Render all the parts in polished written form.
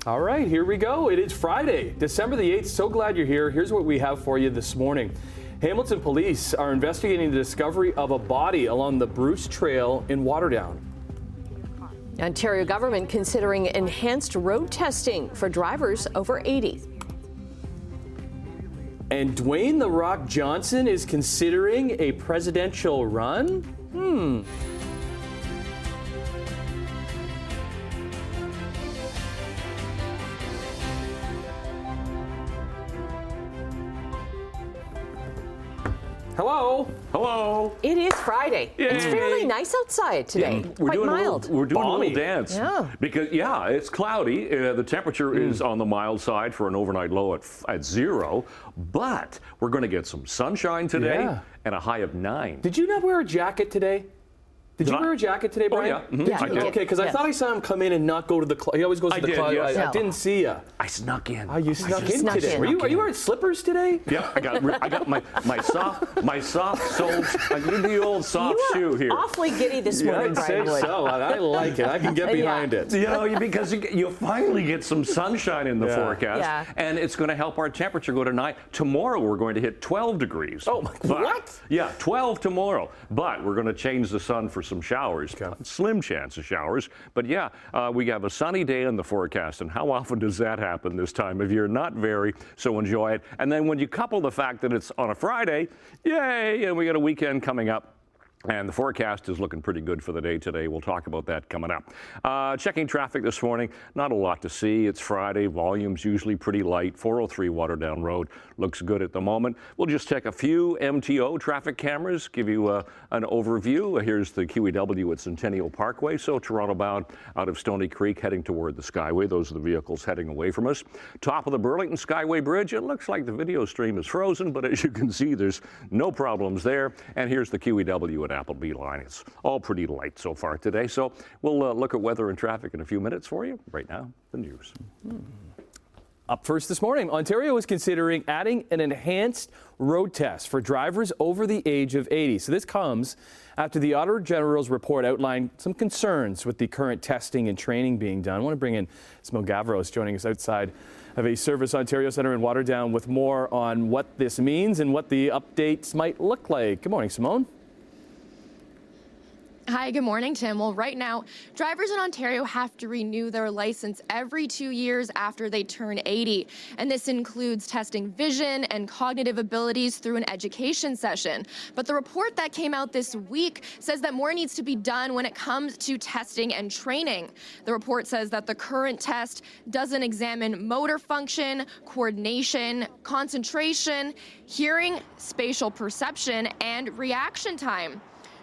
All right, here we go. It is Friday, December the 8th. So glad you're here. Here's what we have for you this morning. Hamilton police are investigating the discovery of a body along the Bruce Trail in Waterdown. Ontario government considering enhanced road testing for drivers over 80. And Dwayne "The Rock" Johnson is considering a presidential run? Hello. It is Friday. Yay. It's fairly nice outside today. Quite mild. We're doing a Balmy. little dance. Yeah. Because, it's cloudy. The temperature is on the mild side for an overnight low at 0. But we're going to get some sunshine today and a high of 9. Did you not wear a jacket today? Did you wear a jacket today, Brian? Oh, yeah. Yeah, I did. Okay, because I thought I saw him come in and not go to the club. He always goes to the did, club. yes. I didn't see you. I snuck in. Oh, you snuck in snuck today. in. Are you wearing slippers today? Yeah, I got my soft soled. I need the old soft shoe here. Awfully giddy this morning, I'd Brian say Wood. so. I like it. I can get behind it. Because you finally get some sunshine in the forecast, Yeah. and it's going to help our temperature go to 9. Tomorrow we're going to hit 12 degrees. Oh, what? Yeah, 12 tomorrow. But we're going to change the sun for some showers. Okay. Slim chance of showers. But we have a sunny day in the forecast, and how often does that happen this time of year? Not very, so enjoy it. And then when you couple the fact that it's on a Friday, yay, and we got a weekend coming up. And the forecast is looking pretty good for the day today. We'll talk about that coming up. Checking traffic this morning, not a lot to see. It's Friday. Volume's usually pretty light. 403 Waterdown Road looks good at the moment. We'll just check a few MTO traffic cameras, give you an overview. Here's the QEW at Centennial Parkway. So Toronto bound out of Stony Creek heading toward the Skyway. Those are the vehicles heading away from us. Top of the Burlington Skyway Bridge. It looks like the video stream is frozen, but as you can see, there's no problems there. And here's the QEW at Appleby line. It's all pretty light so far today. So we'll look at weather and traffic in a few minutes for you. Right now, the news. Up first this morning, Ontario is considering adding an enhanced road test for drivers over the age of 80. So this comes after the Auditor General's report outlined some concerns with the current testing and training being done. I want to bring in Simone Gavros, joining us outside of a Service Ontario Centre in Waterdown with more on what this means and what the updates might look like. Good morning, Simone. Hi, good morning, Tim. Well, right now, drivers in Ontario have to renew their license every 2 years after they turn 80. And this includes testing vision and cognitive abilities through an education session. But the report that came out this week says that more needs to be done when it comes to testing and training. The report says that the current test doesn't examine motor function, coordination, concentration, hearing, spatial perception, and reaction time.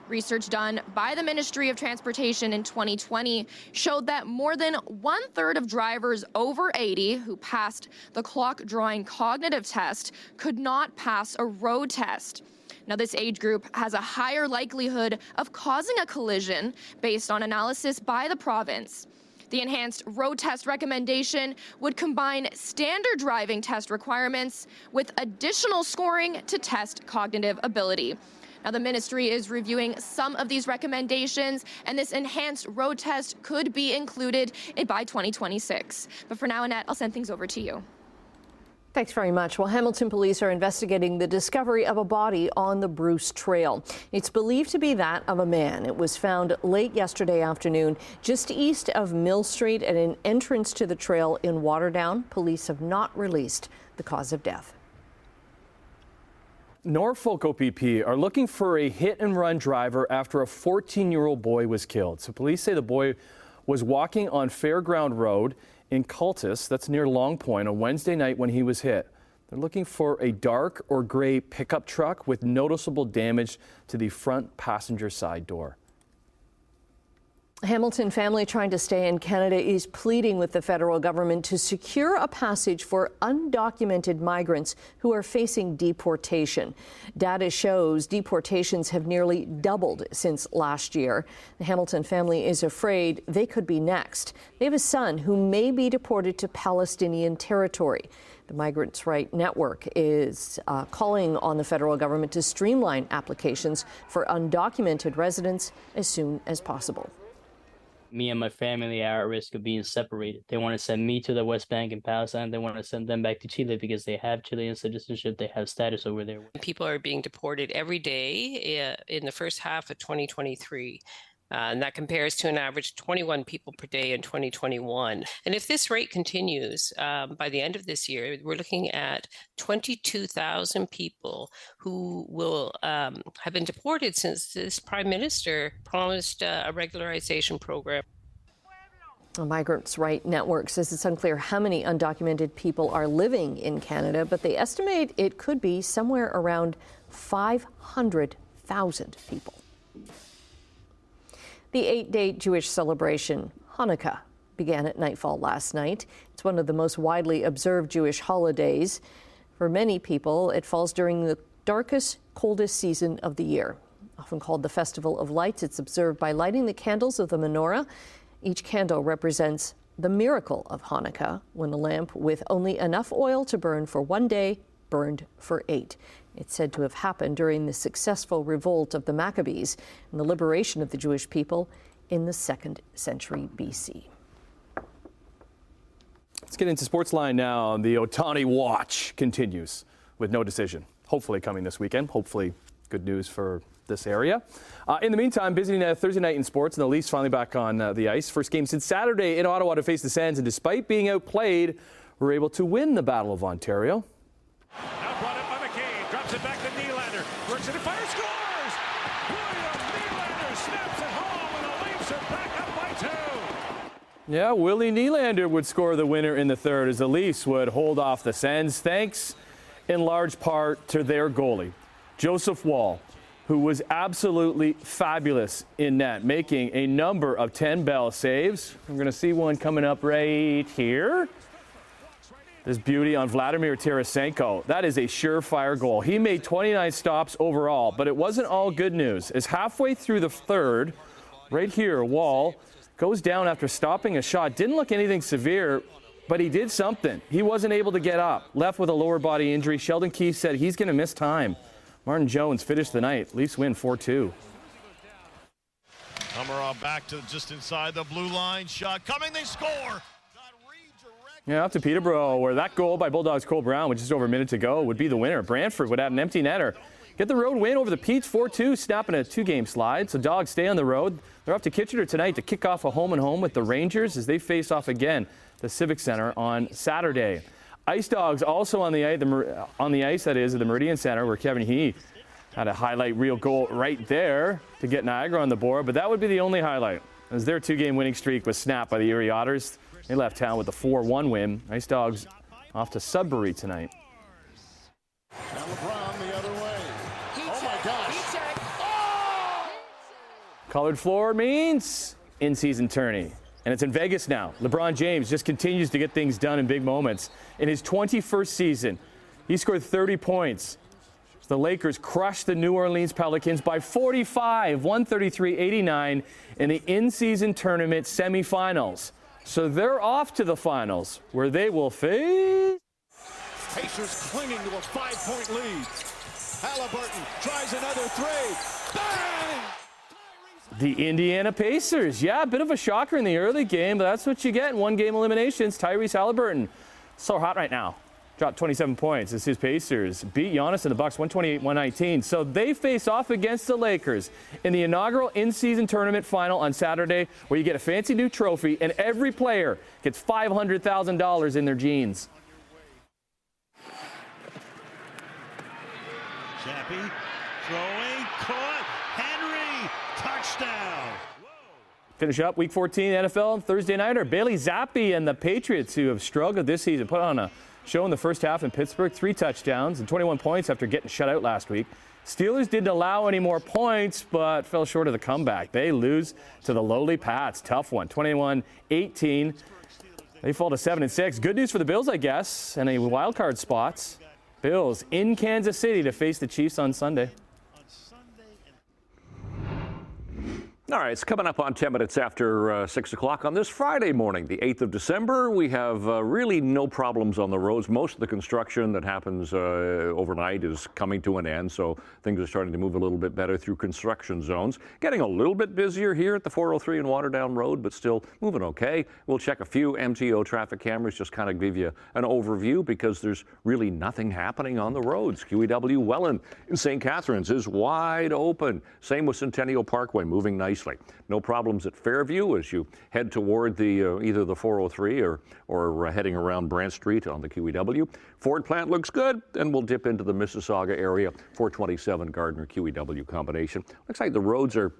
Research done by the Ministry of Transportation in 2020 showed that more than 1/3 of drivers over 80 who passed the clock drawing cognitive test could not pass a road test. Now, this age group has a higher likelihood of causing a collision based on analysis by the province. The enhanced road test recommendation would combine standard driving test requirements with additional scoring to test cognitive ability. Now, the ministry is reviewing some of these recommendations, and this enhanced road test could be included by 2026. But for now, Annette, I'll send things over to you. Thanks very much. Well, Hamilton police are investigating the discovery of a body on the Bruce Trail. It's believed to be that of a man. It was found late yesterday afternoon just east of Mill Street at an entrance to the trail in Waterdown. Police have not released the cause of death. Norfolk OPP are looking for a hit-and-run driver after a 14-year-old boy was killed. So police say the boy was walking on Fairground Road in Cultus, that's near Long Point, on Wednesday night when he was hit. They're looking for a dark or gray pickup truck with noticeable damage to the front passenger side door. Hamilton family trying to stay in Canada is pleading with the federal government to secure a passage for undocumented migrants who are facing deportation. Data shows deportations have nearly doubled since last year. The Hamilton family is afraid they could be next. They have a son who may be deported to Palestinian territory. The Migrants' Right Network is calling on the federal government to streamline applications for undocumented residents as soon as possible. Me and my family are at risk of being separated. They want to send me to the West Bank and Palestine. They want to send them back to Chile because they have Chilean citizenship. They have status over there. People are being deported every day in the first half of 2023. And that compares to an average 21 people per day in 2021. And if this rate continues, by the end of this year, we're looking at 22,000 people who will have been deported since this prime minister promised a regularization program. The Migrants' Right Network says it's unclear how many undocumented people are living in Canada, but they estimate it could be somewhere around 500,000 people. The 8-day Jewish celebration, Hanukkah, began at nightfall last night. It's one of the most widely observed Jewish holidays. For many people, it falls during the darkest, coldest season of the year. Often called the Festival of Lights, it's observed by lighting the candles of the menorah. Each candle represents the miracle of Hanukkah, when a lamp with only enough oil to burn for one day burned for 8. It's said to have happened during the successful revolt of the Maccabees and the liberation of the Jewish people in the 2nd century BC. Let's get into Sportsline now. The Ohtani watch continues with no decision. Hopefully coming this weekend. Hopefully good news for this area. In the meantime, busy Thursday night in sports, and the Leafs finally back on the ice. First game since Saturday in Ottawa to face the Sens, and despite being outplayed, were able to win the Battle of Ontario. Now brought up by McCain, drops it back to Nylander, works it and fires, scores! William Nylander snaps it home, and the Leafs are back up by 2. Yeah, Willie Nylander would score the winner in the third as the Leafs would hold off the Sens, thanks in large part to their goalie, Joseph Woll, who was absolutely fabulous in net, making a number of 10-bell saves. We're going to see one coming up right here. This beauty on Vladimir Tarasenko. That is a surefire goal. He made 29 stops overall, but it wasn't all good news. As halfway through the third, right here, Woll goes down after stopping a shot. Didn't look anything severe, but he did something. He wasn't able to get up. Left with a lower body injury. Sheldon Keefe said he's going to miss time. Martin Jones finished the night. Leafs win 4-2. Komarov back to just inside the blue line. Shot coming. They score. Yeah, up to Peterborough, where that goal by Bulldogs' Cole Brown, with just over a minute to go, would be the winner. Brantford would add an empty netter. Get the road win over the Petes 4-2, snapping a 2-game slide. So Dogs stay on the road. They're up to Kitchener tonight to kick off a home-and-home with the Rangers as they face off again the Civic Centre on Saturday. Ice Dogs also on the ice, that is, at the Meridian Centre, where Kevin He had a highlight reel goal right there to get Niagara on the board. But that would be the only highlight, as their 2-game winning streak was snapped by the Erie Otters. They left town with a 4-1 win. Ice Dogs off to Sudbury tonight. Now LeBron the other way. Oh my gosh. Oh! Colored floor means in-season tourney. And it's in Vegas now. LeBron James just continues to get things done in big moments. In his 21st season, he scored 30 points. The Lakers crushed the New Orleans Pelicans by 45, 133-89 in the in-season tournament semifinals. So they're off to the finals, where they will face... Pacers clinging to a 5-point lead. Halliburton tries another three. Bang! The Indiana Pacers. Yeah, a bit of a shocker in the early game, but that's what you get in one-game eliminations. Tyrese Halliburton, so hot right now. Dropped 27 points as his Pacers beat Giannis and the Bucks 128-119. So they face off against the Lakers in the inaugural in-season tournament final on Saturday, where you get a fancy new trophy and every player gets $500,000 in their jeans. Chappie throwing, caught, Henry, touchdown. Finish up Week 14 NFL Thursday nighter. Bailey Zappi and the Patriots, who have struggled this season, put on a show in the first half in Pittsburgh, 3 touchdowns and 21 points after getting shut out last week. Steelers didn't allow any more points, but fell short of the comeback. They lose to the lowly Pats. Tough one, 21-18. They fall to 7-6. Good news for the Bills, I guess, and a wild card spots. Bills in Kansas City to face the Chiefs on Sunday. All right, it's coming up on 10 minutes after 6 o'clock on this Friday morning, the 8th of December. We have really no problems on the roads. Most of the construction that happens overnight is coming to an end, so things are starting to move a little bit better through construction zones. Getting a little bit busier here at the 403 and Waterdown Road, but still moving okay. We'll check a few MTO traffic cameras, just kind of give you an overview because there's really nothing happening on the roads. QEW Welland in St. Catharines is wide open. Same with Centennial Parkway, moving nicely. No problems at Fairview as you head toward the either the 403 or heading around Brant Street on the QEW. Ford plant looks good, and we'll dip into the Mississauga area. 427 Gardner QEW combination. Looks like the roads are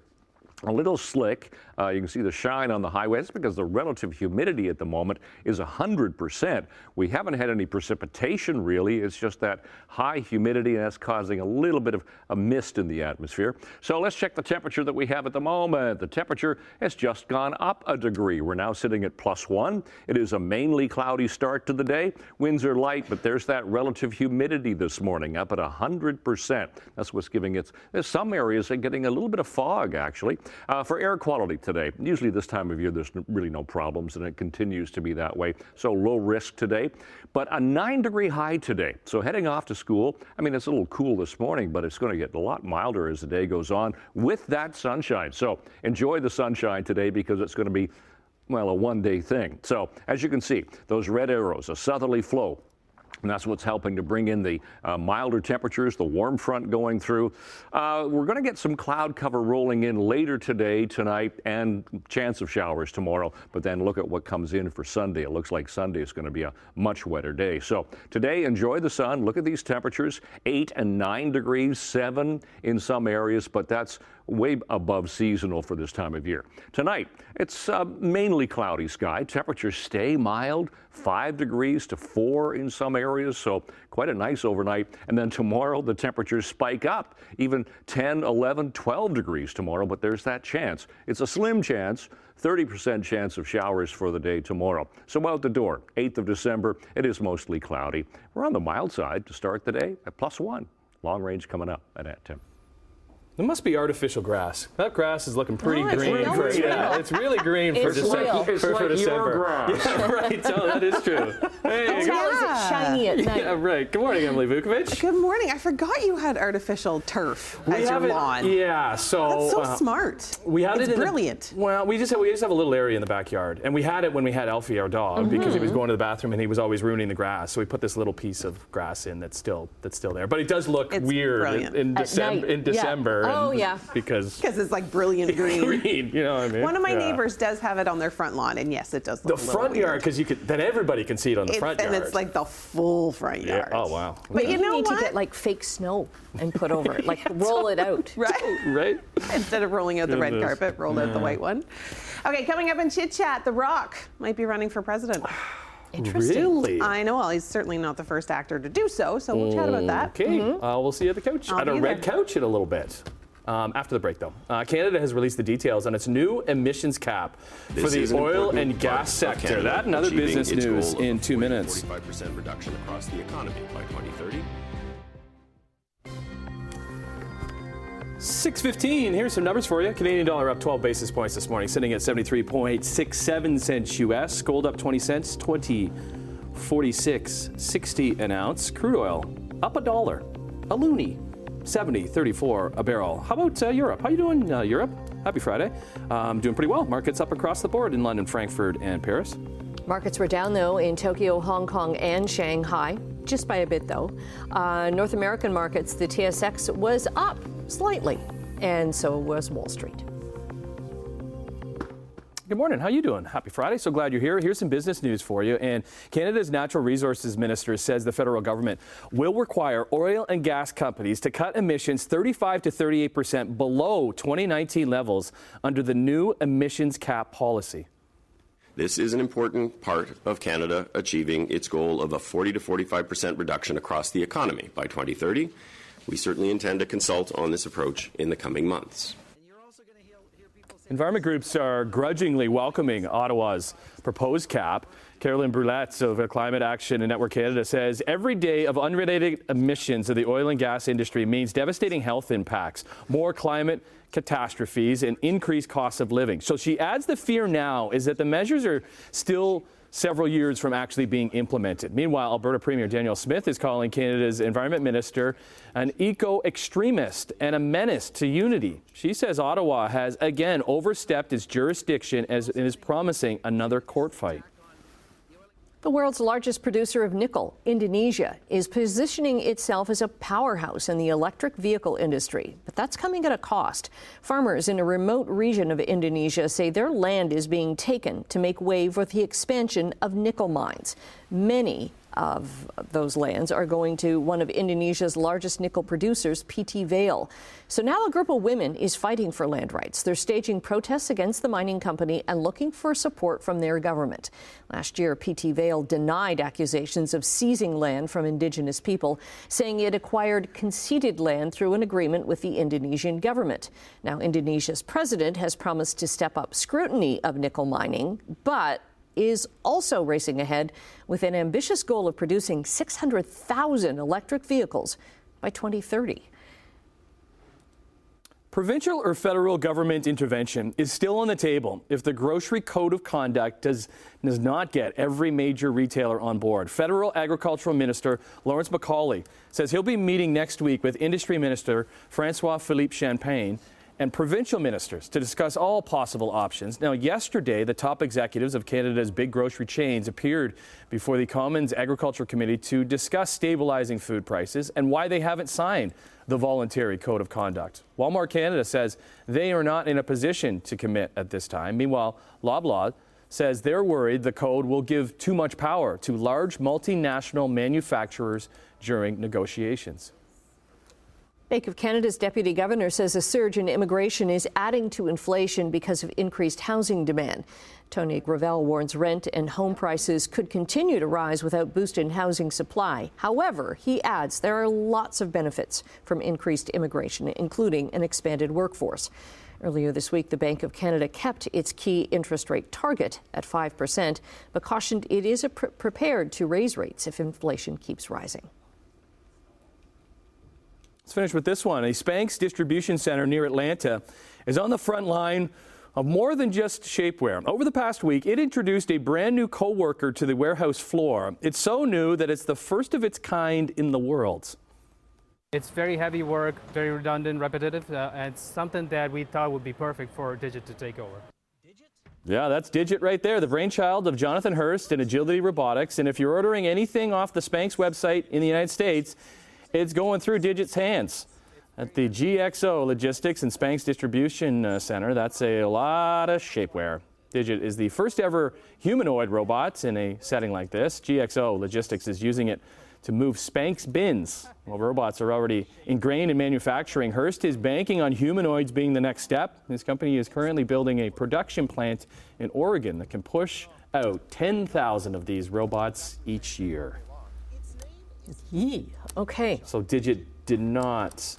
a little slick. You can see the shine on the highway. That's because the relative humidity at the moment is 100%. We haven't had any precipitation really. It's just that high humidity, and that's causing a little bit of a mist in the atmosphere. So let's check the temperature that we have at the moment. The temperature has just gone up a degree. We're now sitting at +1. It is a mainly cloudy start to the day. Winds are light, but there's that relative humidity this morning up at 100%. That's what's giving it. There's some areas that are getting a little bit of fog actually. For air quality today, usually this time of year there's really no problems, and it continues to be that way. So low risk today, but a 9-degree high today. So heading off to school, I mean, it's a little cool this morning, but it's going to get a lot milder as the day goes on with that sunshine. So enjoy the sunshine today because it's going to be, well, a one-day thing. So as you can see, those red arrows, a southerly flow. And that's what's helping to bring in the milder temperatures, the warm front going through. We're going to get some cloud cover rolling in later today, tonight, and chance of showers tomorrow. But then look at what comes in for Sunday. It looks like Sunday is going to be a much wetter day. So today, enjoy the sun. Look at these temperatures, 8 and 9 degrees, 7 in some areas, but that's way above seasonal for this time of year. Tonight, it's mainly cloudy sky. Temperatures stay mild, 5 degrees to 4 in some areas, so quite a nice overnight. And then tomorrow, the temperatures spike up, even 10, 11, 12 degrees tomorrow, but there's that chance. It's a slim chance, 30% chance of showers for the day tomorrow. So out the door, 8th of December, it is mostly cloudy. We're on the mild side to start the day at +1. Long range coming up at 10. There must be artificial grass. That grass is looking pretty green. It's really green for December. It's like December. your grass. Yeah, right. Oh, that is true. Hey, How is it shiny at night? yeah, right. Good morning, Emily Vukovic. Good morning. I forgot you had artificial turf as your lawn. Yeah, so That's so smart. we had it's it. Brilliant. Well, we just have a little area in the backyard, and we had it when we had Elfie, our dog, because he was going to the bathroom and he was always ruining the grass. So we put this little piece of grass in that's still there, but it does look weird in December. Oh, yeah. Because it's like brilliant green. You know what I mean? One of my neighbors does have it on their front lawn, and yes, it does look the front yard, because then everybody can see it on the front yard. And it's like the full front yard. Oh, wow. But you know need what? to get like fake snow and put over it, like roll it out. Right? Instead of rolling out the red carpet, roll out the white one. Okay, coming up in Chit Chat, The Rock might be running for president. Interesting. Really? I know. Well, he's certainly not the first actor to do so we'll chat about that. Okay. We'll see you at the couch. I'll At a be red there. couch in a little bit. After the break, though, Canada has released the details on its new emissions cap for the oil and gas sector. That and other business news in 2 minutes. 45% reduction across the economy by 2030. 6:15. Here's some numbers for you. Canadian dollar up 12 basis points this morning, sitting at 73.67 cents US. Gold up 20 cents, 20.4660 an ounce. Crude oil up $1, a loonie. 70.34 a barrel. How about Europe? How you doing, Europe? Happy Friday. Doing pretty well. Markets up across the board in London, Frankfurt, and Paris. Markets were down, though, in Tokyo, Hong Kong, and Shanghai, just by a bit, though. North American markets, the TSX was up slightly, and so was Wall Street. Good morning. How you doing? Happy Friday. So glad you're here. Here's some business news for you. And Canada's Natural Resources Minister says the federal government will require oil and gas companies to cut emissions 35 to 38% below 2019 levels under the new emissions cap policy. This is an important part of Canada achieving its goal of a 40 to 45% reduction across the economy by 2030. We certainly intend to consult on this approach in the coming months. Environment groups are grudgingly welcoming Ottawa's proposed cap. Carolyn Brulette of Climate Action and Network Canada says every day of unrelated emissions of the oil and gas industry means devastating health impacts, more climate catastrophes, and increased costs of living. So she adds the fear now is that the measures are still several years from actually being implemented. Meanwhile, Alberta Premier Danielle Smith is calling Canada's Environment Minister an eco-extremist and a menace to unity. She says Ottawa has again overstepped its jurisdiction and is promising another court fight. The world's largest producer of nickel, Indonesia, is positioning itself as a powerhouse in the electric vehicle industry. But that's coming at a cost. Farmers in a remote region of Indonesia say their land is being taken to make way for the expansion of nickel mines. Many of those lands are going to one of Indonesia's largest nickel producers, PT Vale. So now a group of women is fighting for land rights. They're staging protests against the mining company and looking for support from their government. Last year, PT Vale denied accusations of seizing land from Indigenous people, saying it acquired conceded land through an agreement with the Indonesian government. Now, Indonesia's president has promised to step up scrutiny of nickel mining, but is also racing ahead with an ambitious goal of producing 600,000 electric vehicles by 2030. Provincial or federal government intervention is still on the table if the Grocery Code of Conduct does not get every major retailer on board. Federal Agricultural Minister Lawrence Macaulay says he'll be meeting next week with Industry Minister François-Philippe Champagne and provincial ministers to discuss all possible options. Now, yesterday, the top executives of Canada's big grocery chains appeared before the Commons Agriculture Committee to discuss stabilizing food prices and why they haven't signed the voluntary code of conduct. Walmart Canada says they are not in a position to commit at this time. Meanwhile, Loblaw says they're worried the code will give too much power to large multinational manufacturers during negotiations. Bank of Canada's deputy governor says a surge in immigration is adding to inflation because of increased housing demand. Tony Gravel warns rent and home prices could continue to rise without boosted housing supply. However, he adds there are lots of benefits from increased immigration, including an expanded workforce. Earlier this week, the Bank of Canada kept its key interest rate target at 5%, but cautioned it is prepared to raise rates if inflation keeps rising. Let's finish with this one. A Spanx distribution center near Atlanta is on the front line of more than just shapewear. Over the past week, it introduced a brand new co-worker to the warehouse floor. It's so new that it's the first of its kind in the world. It's very heavy work, very redundant, repetitive, and it's something that we thought would be perfect for Digit to take over. Yeah, that's Digit right there, the brainchild of Jonathan Hurst and Agility Robotics. And if you're ordering anything off the Spanx website in the United States, it's going through Digit's hands at the GXO Logistics and Spanx Distribution Center. That's a lot of shapewear. Digit is the first ever humanoid robot in a setting like this. GXO Logistics is using it to move Spanx bins. While robots are already ingrained in manufacturing, Hurst is banking on humanoids being the next step. His company is currently building a production plant in Oregon that can push out 10,000 of these robots each year. Okay. So Digit did not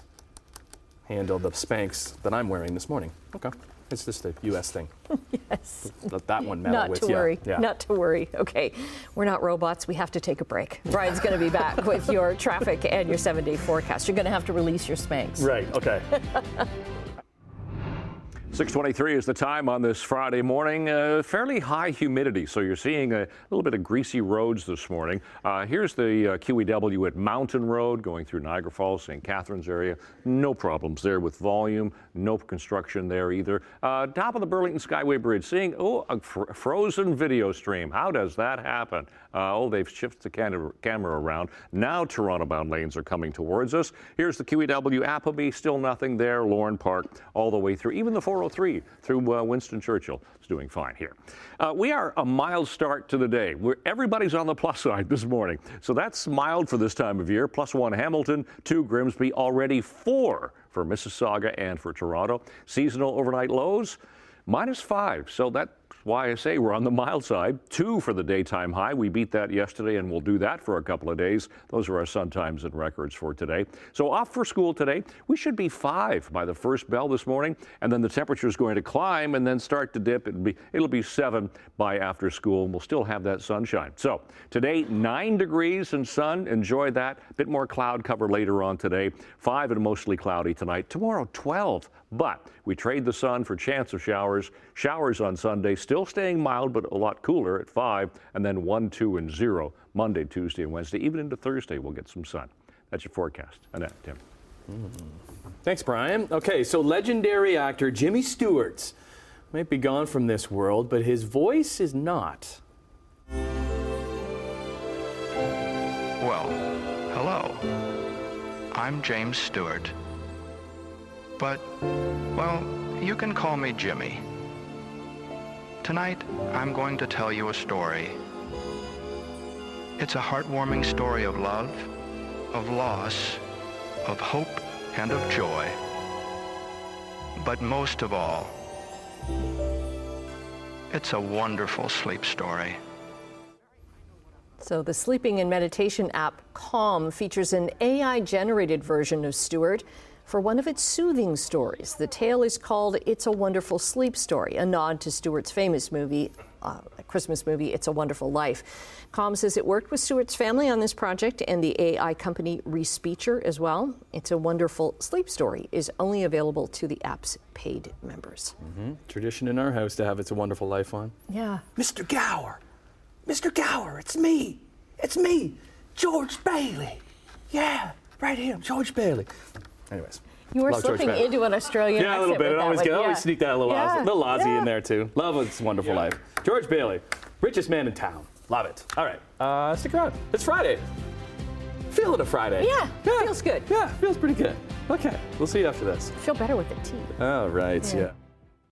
handle the Spanx that I'm wearing this morning. Okay. It's just a U.S. thing. Yes. Let that one matter Not with to you. worry. Yeah. Not to worry. Okay. We're not robots. We have to take a break. Brian's going to be back with your traffic and your 7-day forecast. You're going to have to release your Spanx. Right. Okay. 6:23 is the time on this Friday morning. Fairly high humidity, so you're seeing a little bit of greasy roads this morning. Here's the QEW at Mountain Road going through Niagara Falls, St. Catharines area. No problems there with volume. No construction there either. Top of the Burlington Skyway Bridge, seeing a frozen video stream. How does that happen? They've shifted the camera around. Now Toronto-bound lanes are coming towards us. Here's the QEW Appleby. Still nothing there. Lorne Park all the way through. Even the 403 through Winston Churchill is doing fine here. We are a mild start to the day. Everybody's on the plus side this morning. So that's mild for this time of year. +1 Hamilton, 2 Grimsby, already 4 for Mississauga and for Toronto. Seasonal overnight lows, -5. So that why I say we're on the mild side. 2 for the daytime high. We beat that yesterday, and we'll do that for a couple of days. Those are our sun times and records for today. So off for school today. We should be 5 by the first bell this morning, and then the temperature is going to climb and then start to dip. It'll be 7 by after school, and we'll still have that sunshine. So today, 9 degrees and sun. Enjoy that. A bit more cloud cover later on today. 5 and mostly cloudy tonight. Tomorrow, 12. But we trade the sun for chance of showers. Showers on Sunday, still staying mild, but a lot cooler at 5, and then 1, 2, and 0 Monday, Tuesday, and Wednesday. Even into Thursday, we'll get some sun. That's your forecast. Annette, Tim. Thanks, Brian. Okay, so legendary actor Jimmy Stewart might be gone from this world, but his voice is not. Well, hello. I'm James Stewart. But, well, you can call me Jimmy. Tonight, I'm going to tell you a story. It's a heartwarming story of love, of loss, of hope, and of joy. But most of all, it's a wonderful sleep story. So the sleeping and meditation app Calm features an AI-generated version of Stewart for one of its soothing stories. The tale is called It's a Wonderful Sleep Story, a nod to Stewart's famous movie, Christmas movie, It's a Wonderful Life. Calm says it worked with Stewart's family on this project and the AI company Respeecher as well. It's a Wonderful Sleep Story is only available to the app's paid members. Tradition in our house to have It's a Wonderful Life on. Yeah. Mr. Gower, it's me, George Bailey. Yeah, right here, George Bailey. Anyways. You were slipping into an Australian accent. Yeah, a little bit. I always sneak that little Aussie in there too. Love It's a Wonderful Life. George Bailey, richest man in town. Love it. All right, stick around. It's Friday. Feeling a Friday. Yeah, feels good. Yeah, feels pretty good. Okay, we'll see you after this. Feel better with the tea. All right, yeah.